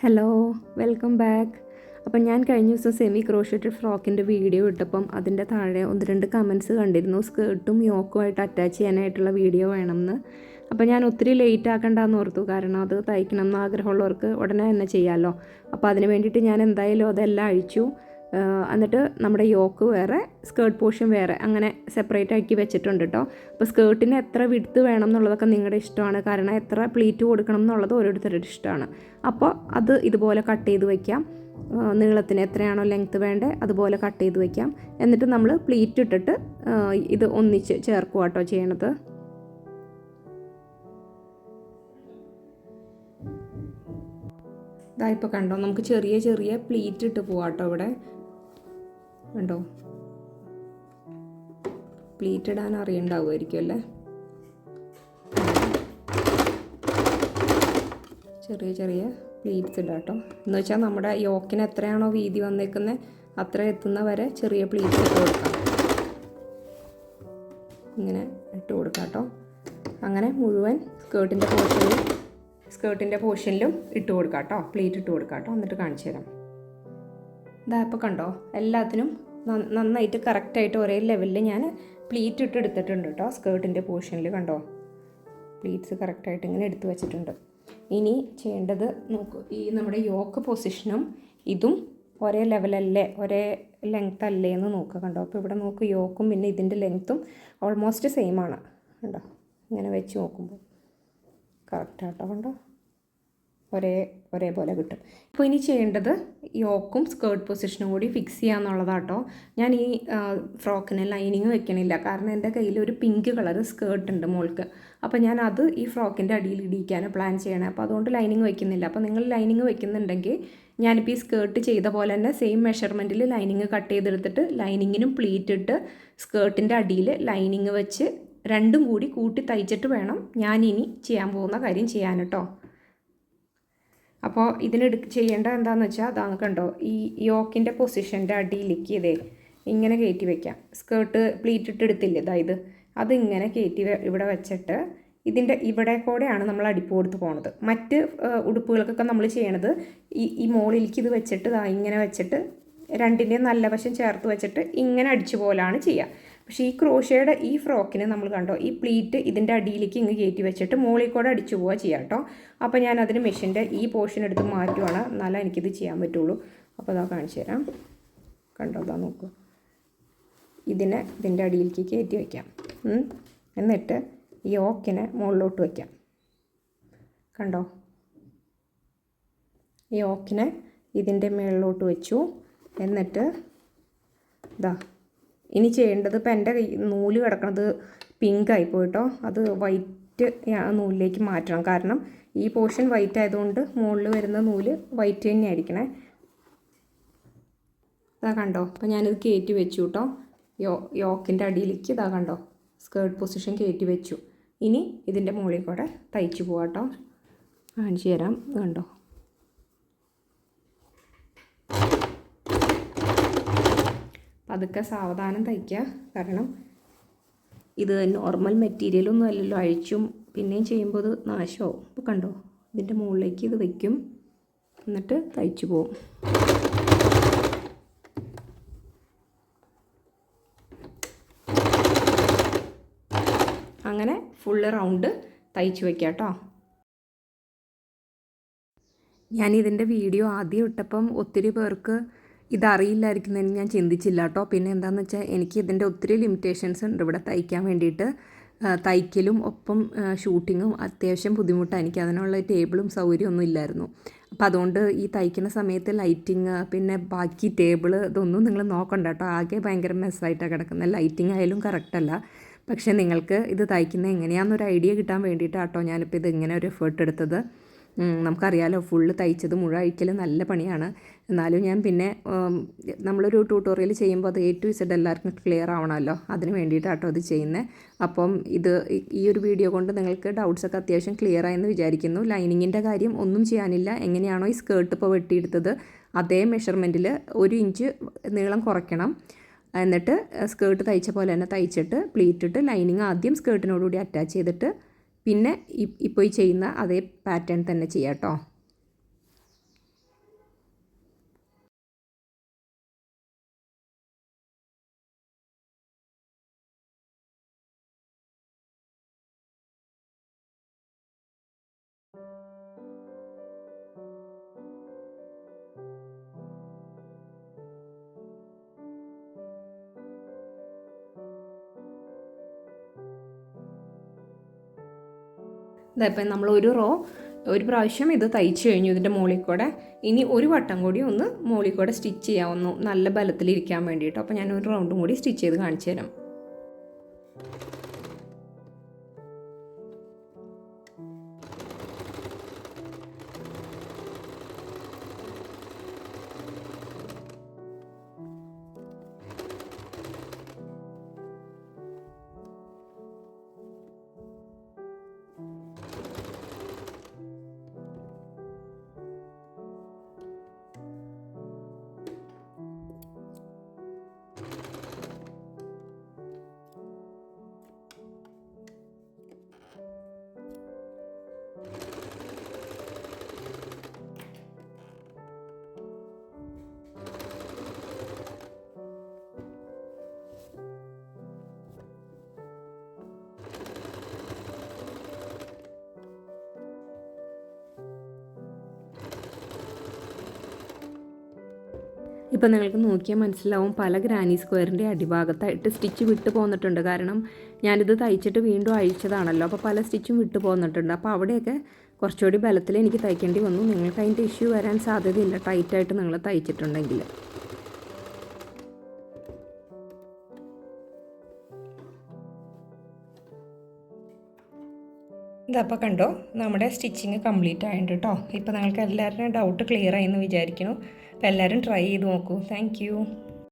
Hello, welcome back. അപ്പം ഞാൻ കഴിഞ്ഞ ദിവസം സെമി ക്രോഷറ്റഡ് ഫ്രോക്കിൻ്റെ വീഡിയോ ഇട്ടപ്പം അതിൻ്റെ താഴെ 1-2 കമൻറ്റ്സ് കണ്ടിരുന്നു, സ്കേർട്ടും യോക്കുമായിട്ട് അറ്റാച്ച് ചെയ്യാനായിട്ടുള്ള വീഡിയോ വേണമെന്ന്. അപ്പോൾ ഞാൻ ഒത്തിരി ലേറ്റ് ആക്കണ്ടെന്ന് ഓർത്തു, കാരണം അത് തയ്ക്കണം എന്ന് ആഗ്രഹമുള്ളവർക്ക് ഉടനെ തന്നെ ചെയ്യാമല്ലോ. അപ്പോൾ അതിന് വേണ്ടിയിട്ട് ഞാൻ എന്തായാലും അതെല്ലാം അഴിച്ചു. എന്നിട്ട് നമ്മുടെ യോക്ക് വേറെ, സ്കേർട്ട് പോർഷൻ വേറെ, അങ്ങനെ സെപ്പറേറ്റ് ആക്കി വെച്ചിട്ടുണ്ട് കേട്ടോ. അപ്പോൾ സ്കേർട്ടിന് എത്ര വിഡ്ത്ത് വേണം എന്നുള്ളതൊക്കെ നിങ്ങളുടെ ഇഷ്ടമാണ്, കാരണം എത്ര പ്ലീറ്റ് കൊടുക്കണം എന്നുള്ളത് ഓരോരുത്തരുടെ ഇഷ്ടമാണ്. അപ്പോൾ അത് ഇതുപോലെ കട്ട് ചെയ്ത് വയ്ക്കാം. നീളത്തിന് എത്രയാണോ ലെങ്ത്ത് വേണ്ടത് അതുപോലെ കട്ട് ചെയ്ത് വയ്ക്കാം. എന്നിട്ട് നമ്മൾ പ്ലീറ്റ് ഇട്ടിട്ട് ഇത് ഒന്നിച്ച് ചേർക്കുക കേട്ടോ ചെയ്യണത്. ഇതായിപ്പോൾ കണ്ടോ, നമുക്ക് ചെറിയ ചെറിയ പ്ലീറ്റ് ഇട്ട് പോവാം കേട്ടോ. ഇവിടെ കണ്ടോ, പ്ലീറ്റ് ഇടാൻ അറിയണ്ടാവുമായിരിക്കും അല്ലേ. ചെറിയ ചെറിയ പ്ലീറ്റ്സ് ഇടാം കേട്ടോ. എന്ന് വെച്ചാൽ നമ്മുടെ യോക്കിന് എത്രയാണോ വീതി വന്നേക്കുന്നത് അത്ര എത്തുന്ന വരെ ചെറിയ പ്ലീറ്റ്സ് ഇട്ട് കൊടുക്കാം. ഇങ്ങനെ ഇട്ട് കൊടുക്കാം കേട്ടോ. അങ്ങനെ മുഴുവൻ സ്കേർട്ടിൻ്റെ പോർഷനിലും ഇട്ട് കൊടുക്കാം കേട്ടോ, പ്ലീറ്റ് ഇട്ട് കൊടുക്കാം കേട്ടോ. എന്നിട്ട് കാണിച്ചു തരാം. ഇതാ ഇപ്പോൾ കണ്ടോ, എല്ലാത്തിനും നന്നായിട്ട് കറക്റ്റായിട്ട് ഒരേ ലെവലിൽ ഞാൻ പ്ലീറ്റ് ഇട്ട് എടുത്തിട്ടുണ്ട് കേട്ടോ. സ്കേർട്ടിൻ്റെ പോർഷനിൽ കണ്ടോ, പ്ലീറ്റ്സ് കറക്റ്റായിട്ട് ഇങ്ങനെ എടുത്ത് വെച്ചിട്ടുണ്ട്. ഇനി ചെയ്യേണ്ടത് നോക്കൂ, ഈ നമ്മുടെ യോക്ക് പൊസിഷനും ഇതും ഒരേ ലെവലല്ലേ, ഒരേ ലെങ്ത് അല്ലേ എന്ന് നോക്കുക. കണ്ടോ, അപ്പോൾ ഇവിടെ നോക്ക്, യോക്കും പിന്നെ ഇതിൻ്റെ ലെങ്ത്തും ഓൾമോസ്റ്റ് സെയിം ആണ്. കണ്ടോ, ഇങ്ങനെ വെച്ച് നോക്കുമ്പോൾ കറക്റ്റാട്ടോ. കണ്ടോ, ഒരേപോലെ കിട്ടും. അപ്പോൾ ഇനി ചെയ്യേണ്ടത് യോക്കും സ്കേർട്ട് പൊസിഷനും കൂടി ഫിക്സ് ചെയ്യാന്നുള്ളതാട്ടോ. ഞാൻ ഈ ഫ്രോക്കിന് ലൈനിങ് വെക്കണില്ല, കാരണം എൻ്റെ കയ്യിൽ ഒരു പിങ്ക് കളർ സ്കേർട്ട് ഉണ്ട് മോൾക്ക്. അപ്പോൾ ഞാൻ അത് ഈ ഫ്രോക്കിൻ്റെ അടിയിൽ ഇടിക്കാനാണ് പ്ലാൻ ചെയ്യണേ. അപ്പോൾ അതുകൊണ്ട് ലൈനിങ് വെക്കുന്നില്ല. അപ്പോൾ നിങ്ങൾ ലൈനിങ് വെക്കുന്നുണ്ടെങ്കിൽ ഞാനിപ്പോൾ ഈ സ്കേർട്ട് ചെയ്ത പോലെ തന്നെ സെയിം മെഷർമെൻറ്റിൽ ലൈനിങ് കട്ട് ചെയ്തെടുത്തിട്ട് ലൈനിങ്ങിനും പ്ലീറ്റ് ഇട്ട് സ്കേർട്ടിൻ്റെ അടിയിൽ ലൈനിങ് വെച്ച് രണ്ടും കൂടി കൂട്ടി തയ്ച്ചിട്ട് വേണം ഞാനിനി ചെയ്യാൻ പോകുന്ന കാര്യം ചെയ്യാൻ കേട്ടോ. അപ്പോൾ ചെയ്യേണ്ട എന്താണെന്ന് വെച്ചാൽ അതാണ് കണ്ടോ, ഈ യോക്കിൻ്റെ പൊസിഷൻ്റെ അടിയിലേക്ക് ഇതേ ഇങ്ങനെ കയറ്റി വയ്ക്കാം. സ്കേർട്ട് പ്ലീറ്റ് ഇട്ട് എടുത്തില്ലേ, അതായത് അതിങ്ങനെ കയറ്റി ഇവിടെ വെച്ചിട്ട് ഇതിൻ്റെ ഇവിടെ കൂടെയാണ് നമ്മൾ അടിപ്പ് കൊടുത്ത് പോണത്. മറ്റ് ഉടുപ്പുകൾക്കൊക്കെ നമ്മൾ ചെയ്യണത് ഈ മോളിലേക്ക് ഇത് വെച്ചിട്ട് ഇങ്ങനെ വെച്ചിട്ട് രണ്ടിൻ്റെയും നല്ല വശം ചേർത്ത് വെച്ചിട്ട് ഇങ്ങനെ അടിച്ചു പോലാണ് ചെയ്യുക. പക്ഷേ ഈ ക്രോഷയുടെ ഈ ഫ്രോക്കിന് നമ്മൾ കണ്ടോ, ഈ പ്ലീറ്റ് ഇതിൻ്റെ അടിയിലേക്ക് ഇങ്ങ് കയറ്റി വെച്ചിട്ട് മോളിൽ കൂടെ അടിച്ചു പോവുക ചെയ്യാം കേട്ടോ. അപ്പോൾ ഞാൻ അതിന് മെഷീൻ്റെ ഈ പോർഷൻ എടുത്ത് മാറ്റുവാണ്, എന്നാലേ എനിക്കിത് ചെയ്യാൻ പറ്റുള്ളൂ. അപ്പോൾ അതാ കാണിച്ചു തരാം. കണ്ടോ, അതാ നോക്കൂ, ഇതിൻ്റെ അടിയിലേക്ക് കയറ്റി വയ്ക്കാം. എന്നിട്ട് യോക്കിനെ മുകളിലോട്ട് വയ്ക്കാം. കണ്ടോ, യോക്കിനെ ഇതിൻ്റെ മുകളിലോട്ട് വെച്ചു. എന്നിട്ട് ഇനി ചെയ്യേണ്ടത്, ഇപ്പം എൻ്റെ നൂല് കിടക്കണത് പിങ്കായി പോയിട്ടോ, അത് വൈറ്റ് നൂലിലേക്ക് മാറ്റണം. കാരണം ഈ പോർഷൻ വൈറ്റ് ആയതുകൊണ്ട് മുകളിൽ വരുന്ന നൂല് വൈറ്റ് തന്നെ ആയിരിക്കണേ. ഇതാ കണ്ടോ, അപ്പോൾ ഞാനിത് കയറ്റി വെച്ചു കേട്ടോ. യോക്കിൻ്റെ അടിയിലേക്ക് ഇതാ കണ്ടോ, സ്കേർട്ട് പൊസിഷൻ കയറ്റി വെച്ചു. ഇനി ഇതിൻ്റെ മുകളിൽ കൂടെ തയ്ച്ചു പോവാം കേട്ടോ. കാണിച്ചു തരാം. കണ്ടോ, അതൊക്കെ സാവധാനം തയ്ക്കുക, കാരണം ഇത് നോർമൽ മെറ്റീരിയലൊന്നും അല്ലല്ലോ, അഴിച്ചും പിന്നെയും ചെയ്യുമ്പോൾ ഇത് നാശമാവും. അപ്പോൾ കണ്ടോ, ഇതിൻ്റെ മുകളിലേക്ക് ഇത് വയ്ക്കും, എന്നിട്ട് തയ്ച്ചു പോവും. അങ്ങനെ ഫുള്ള് റൗണ്ട് തയ്ച്ചു വയ്ക്കാം കേട്ടോ. ഞാനിതിൻ്റെ വീഡിയോ ആദ്യം ഇട്ടപ്പം ഒത്തിരി പേർക്ക് ഇതറിയില്ലായിരിക്കുന്നതെന്ന് ഞാൻ ചിന്തിച്ചില്ല കേട്ടോ. പിന്നെ എന്താണെന്ന് വെച്ചാൽ എനിക്ക് ഇതിൻ്റെ ഒത്തിരി ലിമിറ്റേഷൻസ് ഉണ്ട് ഇവിടെ തയ്ക്കാൻ വേണ്ടിയിട്ട്. തയ്ക്കലും ഒപ്പം ഷൂട്ടിങ്ങും അത്യാവശ്യം ബുദ്ധിമുട്ടാണ്. എനിക്ക് അതിനുള്ള ടേബിളും സൗകര്യമൊന്നും ഇല്ലായിരുന്നു. അപ്പോൾ അതുകൊണ്ട് ഈ തയ്ക്കുന്ന സമയത്ത് ലൈറ്റിങ് പിന്നെ ബാക്കി ടേബിൾ ഇതൊന്നും നിങ്ങൾ നോക്കണ്ട കേട്ടോ. ആകെ ഭയങ്കര മെസ്സായിട്ടാണ് കിടക്കുന്നത്. ലൈറ്റിംഗ് ആയാലും കറക്റ്റല്ല. പക്ഷേ നിങ്ങൾക്ക് ഇത് തയ്ക്കുന്നത് എങ്ങനെയാണെന്നൊരു ഐഡിയ കിട്ടാൻ വേണ്ടിയിട്ടാണ് കേട്ടോ ഞാനിപ്പോൾ ഇത് ഇങ്ങനെ ഒരു എഫേർട്ട് എടുത്തത്. നമുക്കറിയാലോ, ഫുള്ള് തയ്ച്ചത് മുഴുവൻ അഴിക്കൽ നല്ല പണിയാണ്. എന്നാലും ഞാൻ പിന്നെ നമ്മളൊരു ട്യൂട്ടോറിയൽ ചെയ്യുമ്പോൾ അത് A to Z എല്ലാവർക്കും ക്ലിയർ ആവണമല്ലോ, അതിന് വേണ്ടിയിട്ടാണ് കേട്ടോ ഇത് ചെയ്യുന്നത്. അപ്പം ഈ ഒരു വീഡിയോ കൊണ്ട് നിങ്ങൾക്ക് ഡൗട്ട്സൊക്കെ അത്യാവശ്യം ക്ലിയർ ആയെന്ന് വിചാരിക്കുന്നു. ലൈനിങ്ങിൻ്റെ കാര്യം ഒന്നും ചെയ്യാനില്ല. എങ്ങനെയാണോ ഈ സ്കേർട്ട് ഇപ്പോൾ വെട്ടിയെടുത്തത് അതേ മെഷർമെൻറ്റിൽ 1 ഇഞ്ച് നീളം കുറയ്ക്കണം. എന്നിട്ട് സ്കേർട്ട് തയ്ച്ച പോലെ തന്നെ തയ്ച്ചിട്ട് പ്ലീറ്റ് ഇട്ട് ലൈനിങ് ആദ്യം സ്കേർട്ടിനോടുകൂടി അറ്റാച്ച് ചെയ്തിട്ട് പിന്നെ ഇപ്പോൾ ഈ ചെയ്യുന്ന അതേ പാറ്റേൺ തന്നെ ചെയ്യാം കേട്ടോ. ഇതപ്പം നമ്മൾ ഒരു പ്രാവശ്യം ഇത് തയ്ച്ച് കഴിഞ്ഞു ഇതിൻ്റെ മുകളിൽ കൂടെ. ഇനി ഒരു വട്ടം കൂടി ഒന്ന് മുകളിൽ കൂടെ സ്റ്റിച്ച് ചെയ്യാവുന്നു, നല്ല ബലത്തിലിരിക്കാൻ വേണ്ടിയിട്ട്. അപ്പോൾ ഞാൻ ഒരു റൗണ്ടും കൂടി സ്റ്റിച്ച് ചെയ്ത് കാണിച്ചു തരാം. ഇപ്പം നിങ്ങൾക്ക് നോക്കിയാൽ മനസ്സിലാവും പല ഗ്രാനി സ്ക്വയറിൻ്റെ അടിഭാഗത്തായിട്ട് സ്റ്റിച്ച് വിട്ടു പോന്നിട്ടുണ്ട്. കാരണം ഞാനിത് തയ്ച്ചിട്ട് വീണ്ടും അഴിച്ചതാണല്ലോ, അപ്പോൾ പല സ്റ്റിച്ചും വിട്ടു പോന്നിട്ടുണ്ട്. അപ്പോൾ അവിടെയൊക്കെ കുറച്ചുകൂടി ബലത്തിൽ എനിക്ക് തയ്ക്കേണ്ടി വന്നു. നിങ്ങൾക്ക് അതിൻ്റെ ഇഷ്യൂ വരാൻ സാധ്യതയില്ല ടൈറ്റായിട്ട് നിങ്ങൾ തയ്ച്ചിട്ടുണ്ടെങ്കിൽ. ഇതപ്പോൾ കണ്ടോ, നമ്മുടെ സ്റ്റിച്ചിങ് കംപ്ലീറ്റ് ആയിട്ടുണ്ട് കേട്ടോ. ഇപ്പോൾ നിങ്ങൾക്ക് എല്ലാവരുടെയും ഡൗട്ട് ക്ലിയർ ആയി എന്ന് വിചാരിക്കുന്നു. അപ്പോൾ എല്ലാവരും ട്രൈ ചെയ്ത് നോക്കൂ. താങ്ക്